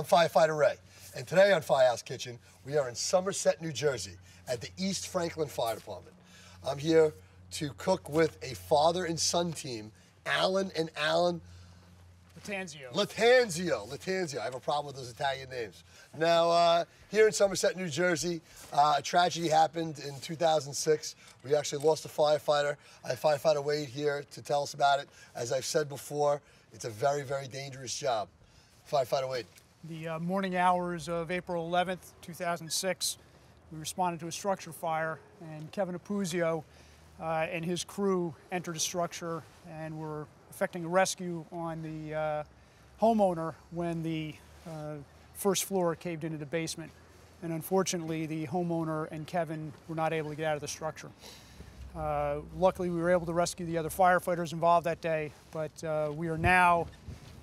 Firefighter Ray, and today on Firehouse Kitchen, we are in Somerset, New Jersey, at the East Franklin Fire Department. I'm here to cook with a father and son team, Alan and Alan Lattanzio. I have a problem with those Italian names. Now, here in Somerset, New Jersey, a tragedy happened in 2006. We actually lost a firefighter. I have Firefighter Wade here to tell us about it. As I've said before, it's a very, very dangerous job. Firefighter Wade. The morning hours of April 11th, 2006, we responded to a structure fire, and Kevin Apuzio and his crew entered a structure and were effecting a rescue on the homeowner when the first floor caved into the basement. And unfortunately, the homeowner and Kevin were not able to get out of the structure. Luckily, we were able to rescue the other firefighters involved that day, but we are now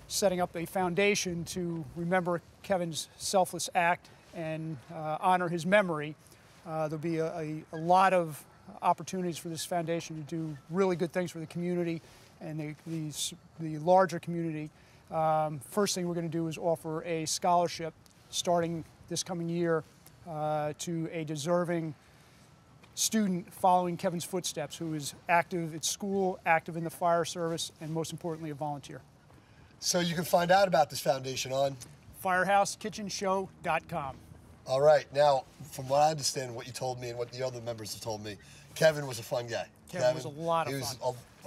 setting up a foundation to remember Kevin's selfless act and honor his memory. There'll be a lot of opportunities for this foundation to do really good things for the community and the larger community. First thing we're going to do is offer a scholarship starting this coming year to a deserving student following Kevin's footsteps who is active at school, active in the fire service, and most importantly, a volunteer. So you can find out about this foundation on firehouse.kitchenshow.com. All right. Now, from what I understand, what you told me and what the other members have told me, Kevin was a fun guy. Kevin was a lot of fun. He was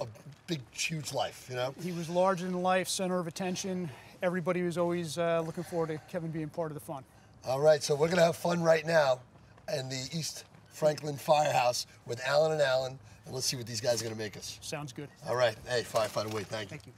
a big, huge life, you know? He was larger than life, center of attention. Everybody was always looking forward to Kevin being part of the fun. All right, so we're going to have fun right now in the East Franklin Firehouse with Alan and Alan, and let's see what these guys are going to make us. Sounds good. All right. Hey, Firefighter Wade, thank you. Thank you.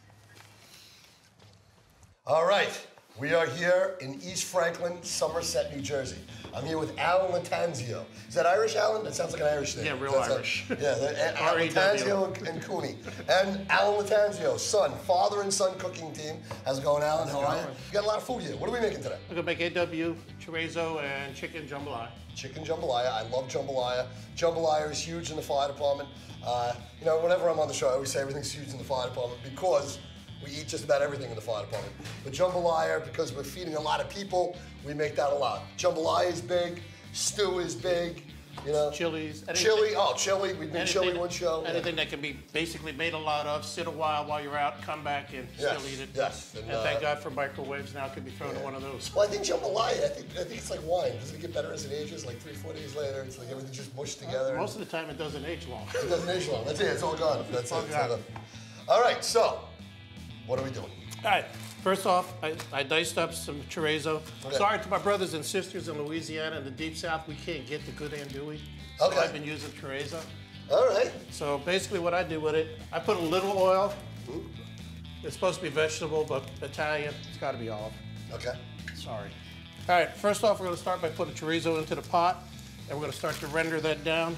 All right, we are here in East Franklin, Somerset, New Jersey. I'm here with Alan Lattanzio. Is that Irish, Alan? That sounds like an Irish name. Yeah, real Irish. Alan Lattanzio and Cooney. And Alan Lattanzio, son, father and son cooking team. How's it going, Alan? How are you? You got a lot of food here. What are we making today? We're gonna make AW, chorizo, and chicken jambalaya. Chicken jambalaya. I love jambalaya. Jambalaya is huge in the fire department. You know, whenever I'm on the show, I always say everything's huge in the fire department because we eat just about everything in the fire department. But jambalaya, because we're feeding a lot of people, we make that a lot. Jambalaya is big, stew is big, you know. Chilies. Chili, chili, we did chili one show. Anything that can be basically made a lot of, sit a while you're out, come back and still eat it. Yes. And thank God for microwaves now, it can be thrown in one of those. Well, I think jambalaya, I think it's like wine. Doesn't it get better as it ages? Like 3-4 days later, it's like everything's just mushed together. Most of the time it doesn't age long. It doesn't age long, that's it, it's all gone. That's all gone. All right, so, what are we doing? All right, first off, I diced up some chorizo. Okay. Sorry to my brothers and sisters in Louisiana and the Deep South, we can't get the good andouille. So I've been using chorizo. All right. So basically what I do with it, I put a little oil. It's supposed to be vegetable, but Italian, it's gotta be olive. Okay. Sorry. All right, first off, we're gonna start by putting chorizo into the pot, and we're gonna start to render that down.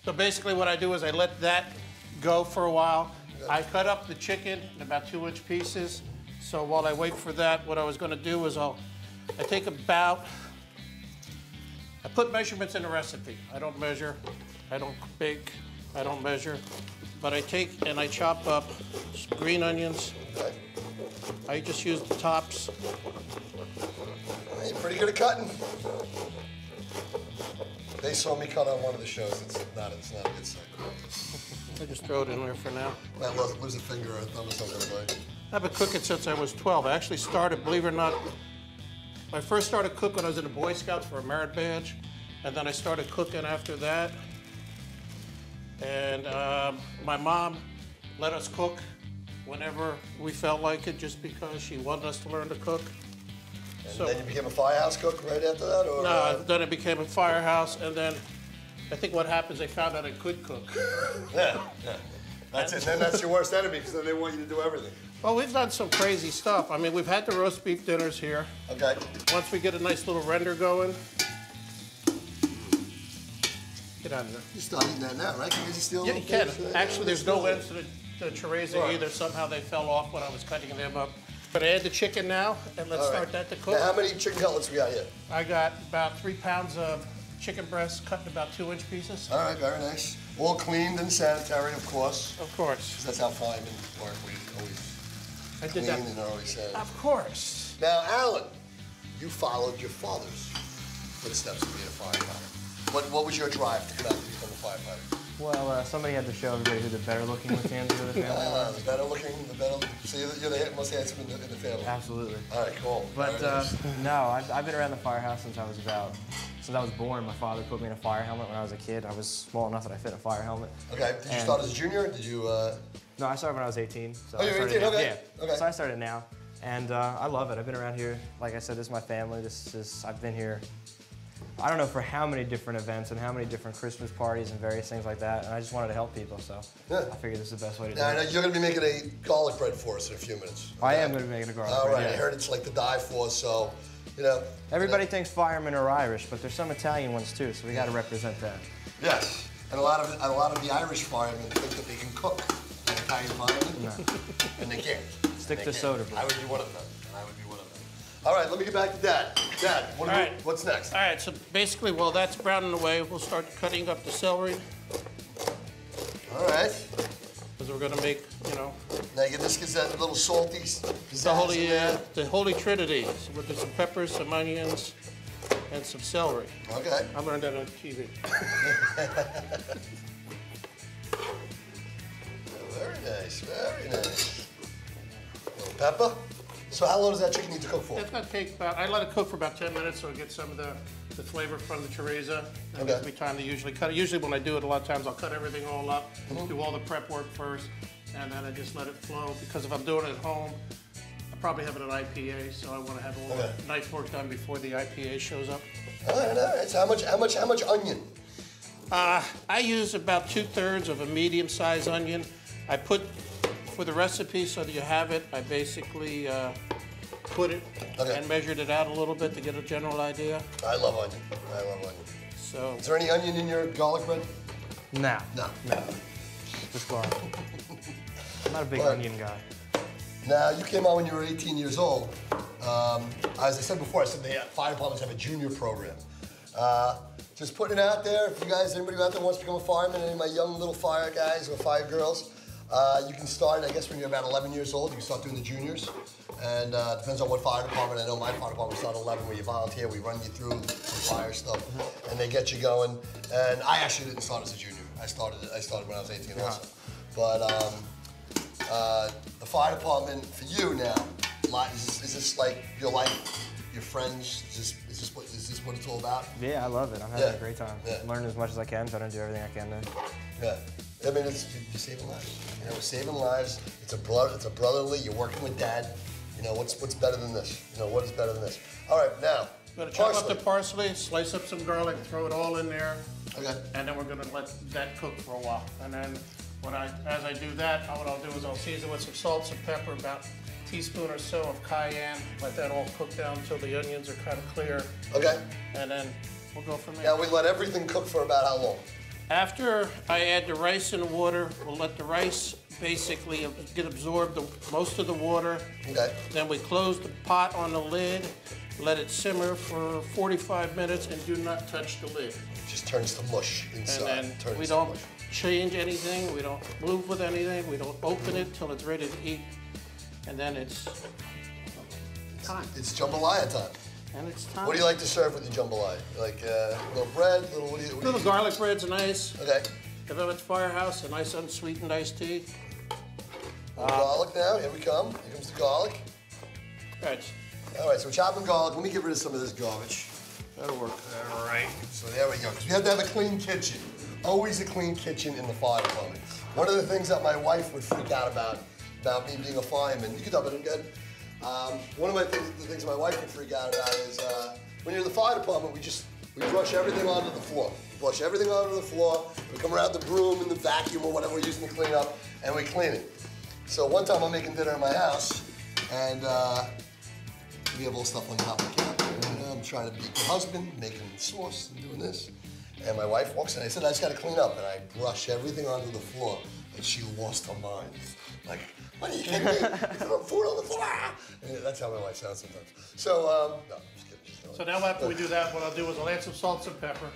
So basically what I do is I let that go for a while. I cut up the chicken in about 2-inch pieces. So while I wait for that, what I was gonna do is I put measurements in the recipe. I don't measure, I don't bake, I don't measure. But I take and I chop up some green onions. Okay. I just use the tops. You're pretty good at cutting. They saw me cut on one of the shows. It's not a good sign. I just throw it in there for now. Might lose a finger or a thumb or something like that. I've been cooking since I was 12. I actually started, believe it or not, I first started cooking when I was in the Boy Scouts for a merit badge, and then I started cooking after that. And my mom let us cook whenever we felt like it, just because she wanted us to learn to cook. And then you became a firehouse cook right after that? Or, no, then I became a firehouse, and then I think what happens, they found out I could cook. Yeah. That's it. Then that's your worst enemy, because then they want you to do everything. Well, we've done some crazy stuff. I mean, we've had the roast beef dinners here. Okay. Once we get a nice little render going. Get out of there. You start eating that now, right? Can you steal Yeah, you can. Actually, there's no end ends to the chorizo either. Somehow they fell off when I was cutting them up. But I add the chicken now, and let's start that to cook. Now, how many chicken cutlets we got here? I got about 3 pounds of chicken breast cut in about 2-inch pieces. All right, very nice. All cleaned and sanitary, of course. Of course. That's how firemen work. We always clean and always sanitary. Of course. Now, Alan, you followed your father's footsteps of being a firefighter. What was your drive to come out and become a firefighter? Well, somebody had to show everybody who the better looking Latins of the family were. The better looking, so you're the most handsome in the family. Absolutely. All right, cool. But no, I've been around the firehouse since I was born. My father put me in a fire helmet when I was a kid. I was small enough that I fit in a fire helmet. Okay, did you start as a junior, or did you? No, I started when I was 18. So oh, you're 18, okay. Yeah, okay. So I started now, and I love it. I've been around here, like I said, this is my family. I've been here, I don't know for how many different events and how many different Christmas parties and various things like that, and I just wanted to help people, so yeah. I figured this is the best way to do now, it. You're going to be making a garlic bread for us in a few minutes. Okay? I am going to be making a garlic bread. All right, yeah. I heard it's like to die for, so, you know. Everybody thinks firemen are Irish, but there's some Italian ones too, so we got to represent that. Yes, and a lot of the Irish firemen think that they can cook like Italian firemen, No. and they can't. Stick to soda, bro. I would be one of them, All right, let me get back to Dad. Dad, what's next? All right, so basically, while that's browning away, we'll start cutting up the celery. All right. Because we're going to make, you know. Now you get this gets that little salty. The holy trinity. So we'll do some peppers, some onions, and some celery. Okay. I learned that on TV. Very nice, very nice. A little pepper. So how long does that chicken need to cook for? It's going to take about, I let it cook for about 10 minutes so it gets some of the flavor from the chorizo. And Okay. gives me time to usually cut it. Usually when I do it, a lot of times I'll cut everything all up, do all the prep work first, and then I just let it flow. Because if I'm doing it at home, I probably have it at IPA, so I want to have all the nice work done before the IPA shows up. All right. So how much onion? I use about 2/3 of a medium-sized onion. I put, for the recipe so that you have it, I basically put it and measured it out a little bit to get a general idea. I love onion. So. Is there any onion in your garlic bread? No. No. Just garlic. I'm not a big onion guy. Now, you came out when you were 18 years old. As I said before, I said the fire departments have a junior program. Just putting it out there, if you guys, anybody out there wants to become a fireman, any of my young little fire guys or fire girls, you can start, I guess, when you're about 11 years old. You can start doing the juniors. And depends on what fire department. I know my fire department started 11 where you volunteer. We run you through some fire stuff, and they get you going. And I actually didn't start as a junior. I started when I was 18 also. But the fire department for you now, is this like your life, your friends? Is this what it's all about? Yeah, I love it. I'm having a great time. Learning as much as I can, trying to do everything I can there. Yeah. I mean, you're saving lives. You know, we're saving lives. It's a brotherly. You're working with Dad. You know, what's better than this? You know, what is better than this? All right, now. We're going to chop up the parsley, slice up some garlic, throw it all in there. Okay. And then we're going to let that cook for a while. And then as I do that, what I'll do is I'll season with some salt, some pepper, about a teaspoon or so of cayenne. Let that all cook down until the onions are kind of clear. Okay. And then we'll go from there. Now, we let everything cook for about how long? After I add the rice in the water, we'll let the rice basically get absorbed most of the water. Okay. Then we close the pot on the lid, let it simmer for 45 minutes, and do not touch the lid. It just turns to mush inside. And then we don't change anything, we don't move with anything, we don't open it till it's ready to eat. And then it's time. It's jambalaya time. And it's time. What do you like to serve with the jambalaya? Like little bread, little garlic bread's nice. Okay. If I'm at Firehouse, a nice unsweetened iced tea. Garlic now, here we come. Here comes the garlic. Right. All right, so we're chopping garlic. Let me get rid of some of this garbage. That'll work. All right. So there we go, because we have to have a clean kitchen. Always a clean kitchen in the fire department. One of the things that my wife would freak out about me being a fireman, you can dump it in good. One of the things my wife would freak out about is when you're in the fire department, we brush everything onto the floor. We brush everything onto the floor. We come around the broom and the vacuum or whatever we're using to clean up, and we clean it. So one time I'm making dinner in my house, and we have all stuff on top of the counter. I'm trying to be a good husband, making sauce and doing this. And my wife walks in. I said, I just got to clean up. And I brush everything onto the floor. And she lost her mind. Like, what are you kidding me? There's food on the floor. And that's how my wife sounds sometimes. So, no, I'm just kidding. So now after we do that, what I'll do is I'll add some salt, some pepper.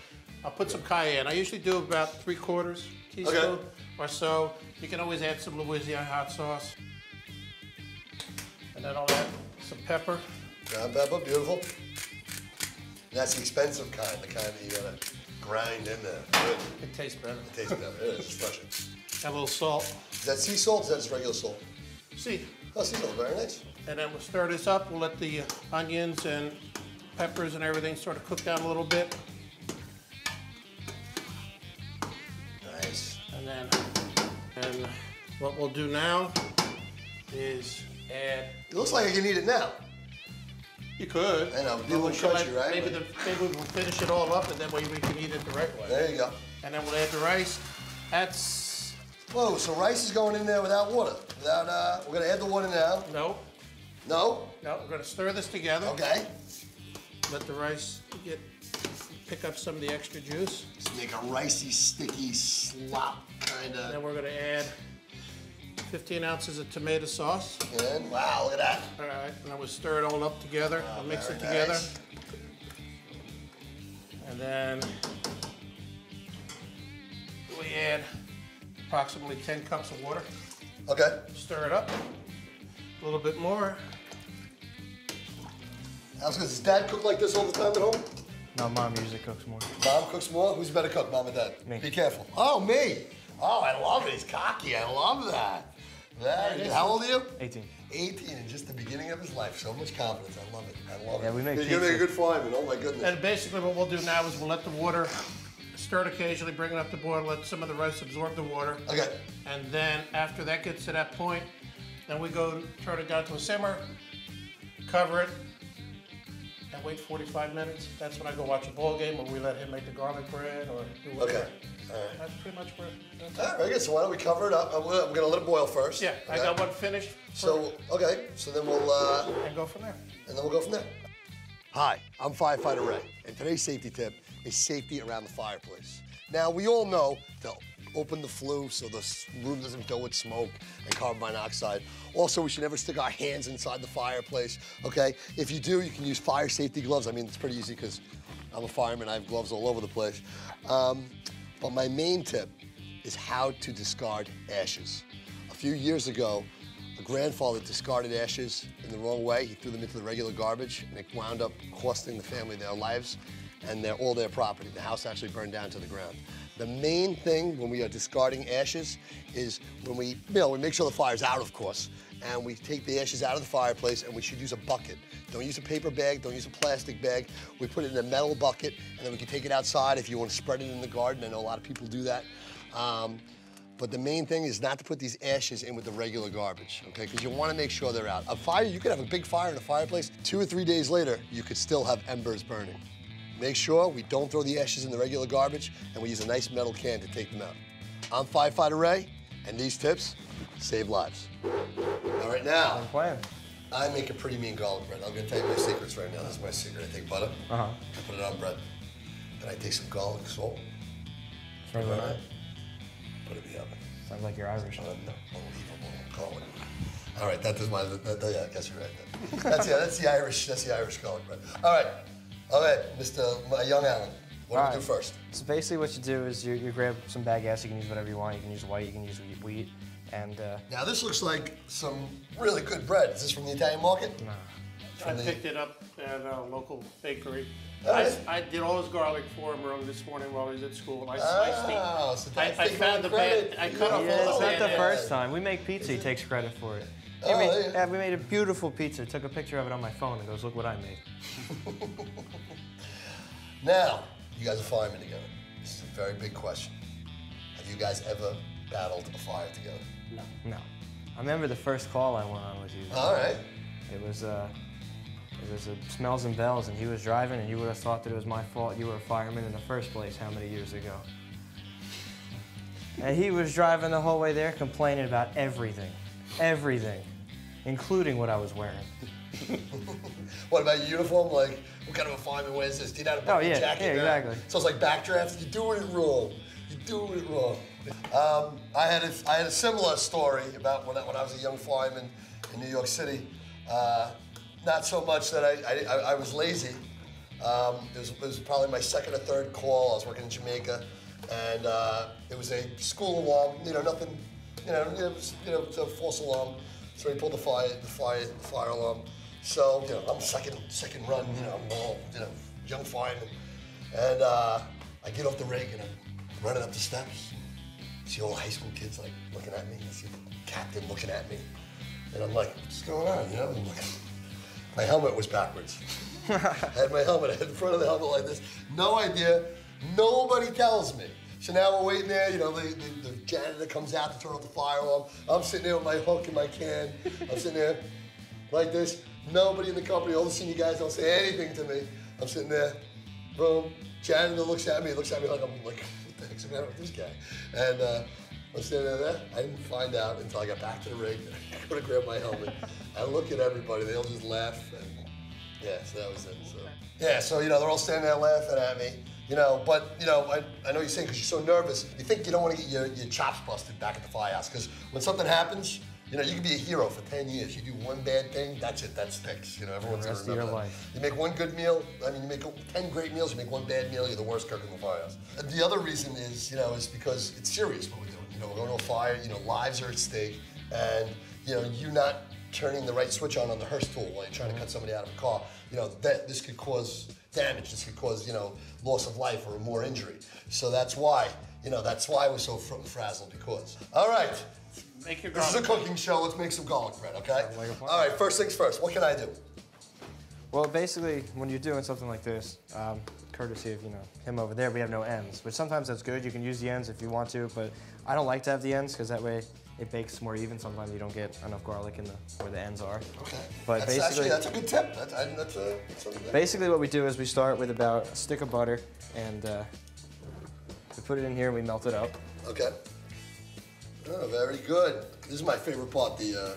I'll put some cayenne. I usually do about 3/4 teaspoon or so. You can always add some Louisiana hot sauce. And then I'll add some pepper. Ground pepper, beautiful. That's the expensive kind, the kind that you gotta grind in there. Good. It tastes better. It tastes better. It is refreshing. Add a little salt. Is that sea salt or is that just regular salt? See, Oh, sea salt, very nice. and then we'll stir this up. We'll let the onions and peppers and everything sort of cook down a little bit. Nice. And what we'll do now is add. It looks like I can eat it now. You could. I know, But do a we little should crunchy, right? Maybe we'll finish it all up, and that way we can eat it the right way. There you go. And then we'll add the rice. That's Whoa, so rice is going in there without water? Without, we're gonna add the water now. no, No? no. We're gonna stir this together. Okay. Let the rice pick up some of the extra juice. Just make a ricey, sticky slop kind And then of. we're gonna add 15 ounces of tomato sauce. And wow, look at that. All right, and then we'll stir it all up together. We'll mix it Very together. nice. And then we add approximately 10 cups of water. Okay. Stir it up a little bit more. How's good? Does Dad cook like this all the time at home? No, Mom usually cooks more. Mom cooks more? Who's better cook, Mom or Dad? Me. Be careful. Oh, me. Oh, I love it. He's cocky. I love that. Very good. How old are you? 18. 18 and just the beginning of his life. So much confidence. I love it. I love it. Yeah, we make You're gonna make a pizza. good fireman. Oh my goodness. And basically what we'll do now is we'll let the water stir it occasionally, bring it up to boil, let some of the rice absorb the water. Okay. And then after that gets to that point, then we go turn it down to a simmer, cover it, and wait 45 minutes. That's when I go watch a ball game, or we let him make the garlic bread, or do whatever. Okay. All right. That's pretty much where. All right, very good. So why don't we cover it up? I'm gonna let it boil first. Yeah, I got one finished. So okay, so then we'll And go from there. and then we'll go from there. Hi, I'm Firefighter Ray, and today's safety tip is safety around the fireplace. Now we all know to open the flue so the room doesn't fill with smoke and carbon monoxide. Also, we should never stick our hands inside the fireplace. Okay, if you do, you can use fire safety gloves. I mean, it's pretty easy because I'm a fireman. I have gloves all over the place. But my main tip is how to discard ashes. A few years ago, a grandfather discarded ashes in the wrong way. He threw them into the regular garbage, and it wound up costing the family their lives and all their property. The house actually burned down to the ground. The main thing when we are discarding ashes is when we make sure the fire's out, of course, and we take the ashes out of the fireplace, and we should use a bucket. Don't use a paper bag, don't use a plastic bag. We put it in a metal bucket, and then we can take it outside if you want to spread it in the garden. I know a lot of people do that. But the main thing is not to put these ashes in with the regular garbage, okay? Because you want to make sure they're out. A fire, you could have a big fire in a fireplace. 2 or 3 days later, you could still have embers burning. Make sure we don't throw the ashes in the regular garbage, and we use a nice metal can to take them out. I'm Firefighter Ray, and these tips save lives. All right, now, I'm playing. I make a pretty mean garlic bread. I'm gonna tell you my secrets right now. This is my secret. I take butter, I put it on bread. Then I take some garlic salt, put it on it, put it in the oven. Sounds like you're Irish. Unbelievable garlic. All right, that is my, yeah, I guess you're right. That's the Irish garlic bread. All right, my young Alan, what do we do first? So basically what you do is you grab some baguettes. You can use whatever you want. You can use white, you can use wheat. And Now this looks like some really good bread. Is this from the Italian market? I picked it up at a local bakery. All right. I did all his garlic for him early this morning while he was at school. I Oh, sliced so it. I taking found all the credit. bad. I cut off yeah, all it's the not the bad first ends. time. We make pizza. He takes credit for it. Oh, yeah. We made a beautiful pizza. Took a picture of it on my phone and goes, look what I made. Now, you guys are firemen together. This is a very big question. Have you guys ever battled a fire together? No. I remember the first call I went on with you. All right. It was a Smells and Bells, and he was driving, and you would have thought that it was my fault. You were a fireman in the first place how many years ago? And he was driving the whole way there complaining about everything, including what I was wearing. What about your uniform? Like, what kind of a fireman wears this? Do you know how to put yeah, a jacket? yeah, exactly. So it's like backdrafts. You're doing it wrong. You're doing it wrong. I had a similar story about when I was a young fireman in New York City. Not so much that I was lazy. It was probably my second or third call. I was working in Jamaica, and it was a school alarm. Nothing. It was a false alarm. So we pulled the fire alarm. So I'm second run. I'm all young fireman. And I get off the rig and I'm running up the steps. See all the high school kids like looking at me. I see the captain looking at me. And I'm like, what's going on, you know? And my helmet was backwards. I had my helmet, I had the front of the helmet like this. No idea, nobody tells me. So now we're waiting there, you know, the janitor comes out to turn off the fire alarm. I'm sitting there with my hook and my can. I'm sitting there like this. Nobody in the company, all the senior guys don't say anything to me. I'm sitting there, boom. Janitor looks at me like I'm like, what the heck's the matter with this guy? And I'm standing there. I didn't find out until I got back to the rig. I go to grab my helmet. I look at everybody, they all just laugh. And yeah, so that was it. So. Yeah, so, you know, they're all standing there laughing at me. You know, but, you know, I know you're saying because you're so nervous, you think you don't want to get your chops busted back at the firehouse. Because when something happens, you know, you can be a hero for 10 years. You do one bad thing, that's it, that sticks. You know, everyone's going to remember that. Life. You make one good meal, I mean, you make 10 great meals, you make one bad meal, you're the worst cook in the firehouse. And the other reason is, you know, is because it's serious what we're doing. You know, we're going to a fire, you know, lives are at stake, and, you know, you not turning the right switch on the hearse tool while you're trying to cut somebody out of a car, you know, this could cause damage, this could cause, you know, loss of life or more injury. So that's why, you know, that's why we're so frazzled because. All right. Make your this is a cooking show, let's make some garlic bread, okay? All right, first things first, what can I do? Well, basically, when you're doing something like this, courtesy of, you know, him over there, we have no ends, which sometimes that's good. You can use the ends if you want to, but I don't like to have the ends because that way it bakes more even. Sometimes you don't get enough garlic in where the ends are. Okay. But basically, that's a good tip. Basically, what we do is we start with about a stick of butter, and we put it in here and we melt it up. Okay. Oh, very good. This is my favorite part, the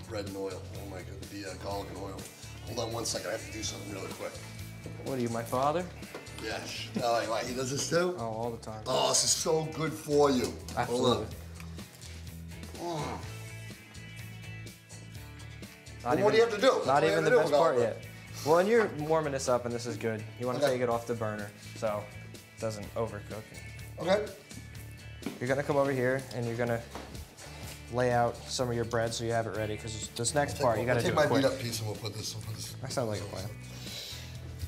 bread and oil. Oh my god, the garlic and oil. Hold on one second, I have to do something really quick. What are you, my father? Yes. Oh, why, he does this too? Oh, all the time. Oh, this is so good for you. Absolutely. Hold on. Well, what do you have to do? Not even the best part yet. Well, and you're warming this up, and this is good. You want to take it off the burner so it doesn't overcook. Okay. You're gonna come over here, and you're gonna lay out some of your bread so you have it ready, because this next part you gotta do it quick. Take my beat-up piece and we'll put this. That sounds like a plan.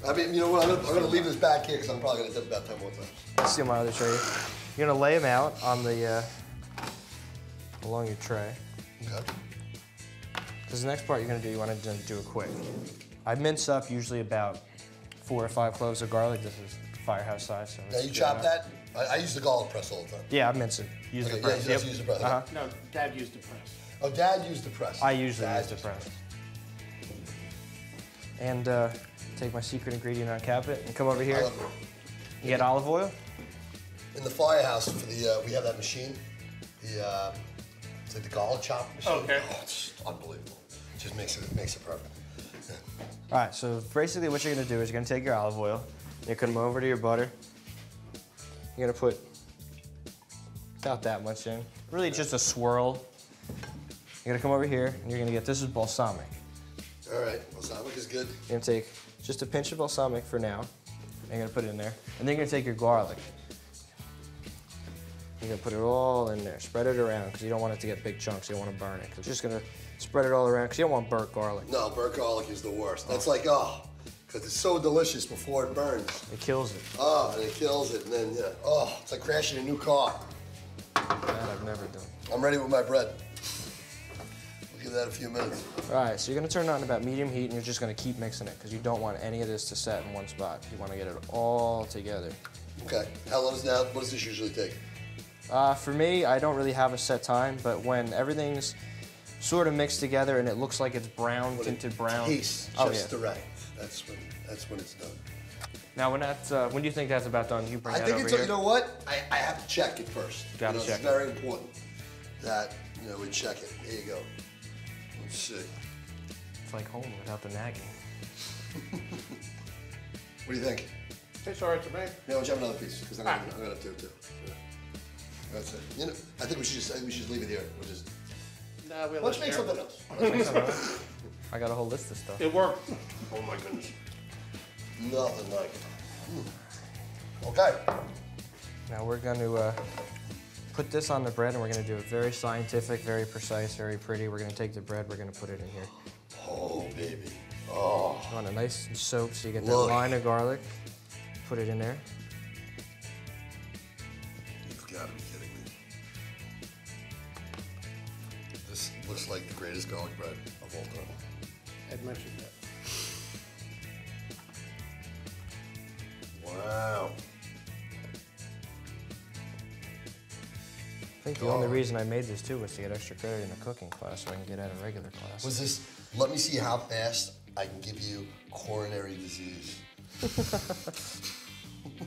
I mean, you know what? I'm gonna leave this back here because I'm probably gonna dip about 10 more times. Let's steal my other tray. You're gonna lay them out on the along your tray. Okay. Because the next part you're gonna do, you want to do it quick. I mince up usually about 4 or 5 cloves of garlic. This is Firehouse size. So now you chop that? I use the garlic press all the time. Yeah, I mince it. Use the press. Yeah, use the press. No, Dad used the press. Oh, Dad used the press. I usually use the press. And take my secret ingredient, uncap it, and come over here. You get olive oil. In the Firehouse, for the we have that machine. It's like the garlic chop machine. Okay. Oh, it's unbelievable. It just makes it perfect. Yeah. All right, so basically what you're gonna do is you're gonna take your olive oil, you're gonna come over to your butter. You're gonna put about that much in. Really just a swirl. You're gonna come over here and you're gonna get, this is balsamic. All right, balsamic is good. You're gonna take just a pinch of balsamic for now. And you're gonna put it in there. And then you're gonna take your garlic. You're gonna put it all in there. Spread it around because you don't want it to get big chunks. You don't want to burn it. You're just gonna spread it all around because you don't want burnt garlic. No, burnt garlic is the worst. That's like, oh, because it's so delicious before it burns. It kills it. Oh, and it kills it, and then, yeah. Oh, it's like crashing a new car. That I've never done. I'm ready with my bread. We'll give that a few minutes. All right, so you're gonna turn it on about medium heat and you're just gonna keep mixing it because you don't want any of this to set in one spot. You wanna get it all together. Okay, how long is now, what does this usually take? For me, I don't really have a set time, but when everything's sort of mixed together and it looks like it's brown, tinted brown. Tastes just right. That's when it's done. Now, when do you think that's about done? You bring that over here. You know what? I have to check it first. Gotta check it. It's very important that, you know, we check it. Here you go. Let's see. It's like home without the nagging. What do you think? Tastes all right to me. Yeah, let's have another piece, because I'm gonna do it too. Yeah. That's it. You know, I think we should just leave it here. We'll just. Nah, let's make something else. I got a whole list of stuff. It worked. Oh my goodness. Nothing like it. Okay. Now we're going to put this on the bread and we're going to do it very scientific, very precise, very pretty. We're going to take the bread, we're going to put it in here. Oh, baby. Oh. You want it nice and soaked so you get that Look. line of garlic. Put it in there. You've got to be kidding me. This looks like the greatest garlic bread of all time. I'd mentioned that. Wow. I think the only reason I made this too was to get extra credit in the cooking class so I can get out of regular class. Was this, let me see how fast I can give you coronary disease.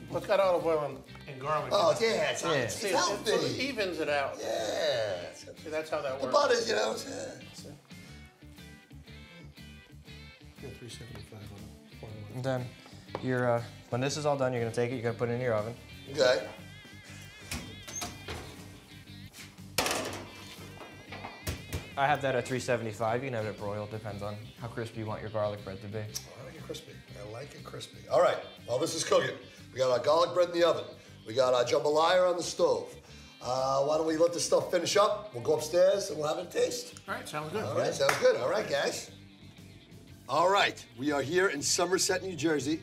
Well, it's got olive oil and garlic. Oh, yeah, it's See, healthy. it evens it out. Yeah. See, that's how that The works. butter, you know. Yeah. Yeah, 375 on it. And then you're, when this is all done, you're gonna take it, you're gonna put it in your oven. Okay. I have that at 375. You can have it broiled, depends on how crispy you want your garlic bread to be. I like it crispy. I like it crispy. All right, while this is cooking, we got our garlic bread in the oven. We got our jambalaya on the stove. Why don't we let this stuff finish up? We'll go upstairs and we'll have a taste. All right, sounds good. All right, sounds good. All right, guys. All right, we are here in Somerset, New Jersey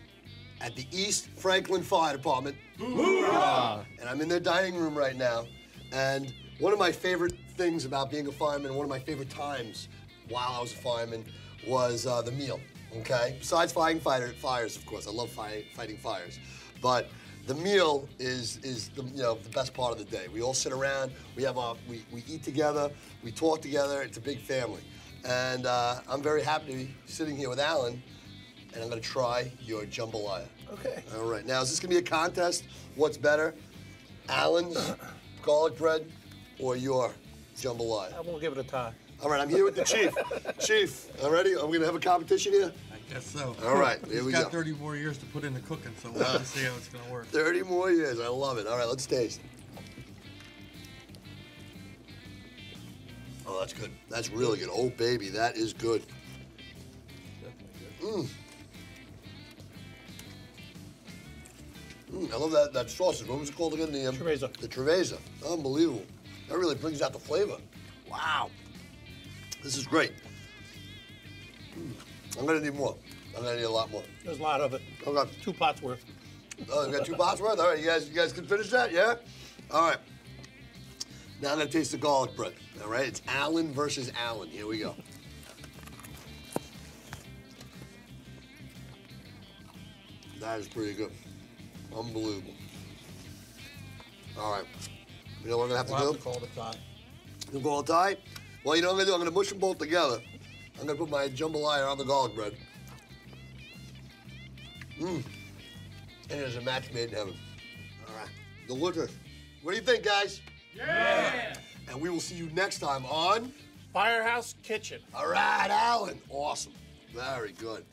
at the East Franklin Fire Department. Hoorah! And I'm in their dining room right now. And one of my favorite things about being a fireman, one of my favorite times while I was a fireman was the meal, okay? Besides fighting fires, of course. I love fighting fires. But the meal is the, the best part of the day. We all sit around, we eat together, we talk together, it's a big family. And I'm very happy to be sitting here with Alan, and I'm gonna try your jambalaya. Okay. All right, now is this gonna be a contest? What's better, Alan's garlic bread or your jambalaya? I won't give it a tie. All right, I'm here with the chief. Chief, all ready? Are we gonna have a competition here? I guess so. All right, here we He's go. got 30 more years to put into cooking, so we'll have to see how it's gonna work. 30 more years, I love it. All right, let's taste. Oh, that's good. That's really good. Oh, baby, that is good. Mmm. I love that sausage. What was it called again? The Chorizo. The Chorizo. Unbelievable. That really brings out the flavor. Wow. This is great. I'm gonna need more. I'm gonna need a lot more. There's a lot of it. Okay. 2 pots worth. Oh, you got 2 pots worth? All right, you guys can finish that, yeah? All right. Now I'm gonna taste the garlic bread, all right? It's Alan versus Alan. Here we go. That is pretty good. Unbelievable. All right. You know what we're gonna have to We'll do? have to call it a tie. You go all tie? Well, you know what I'm gonna do? I'm gonna mush them both together. I'm gonna put my jambalaya on the garlic bread. Mmm. And it is a match made in heaven. All right. Delicious. What do you think, guys? Yeah! And we will see you next time on Firehouse Kitchen. All right, Alan. Awesome. Very good.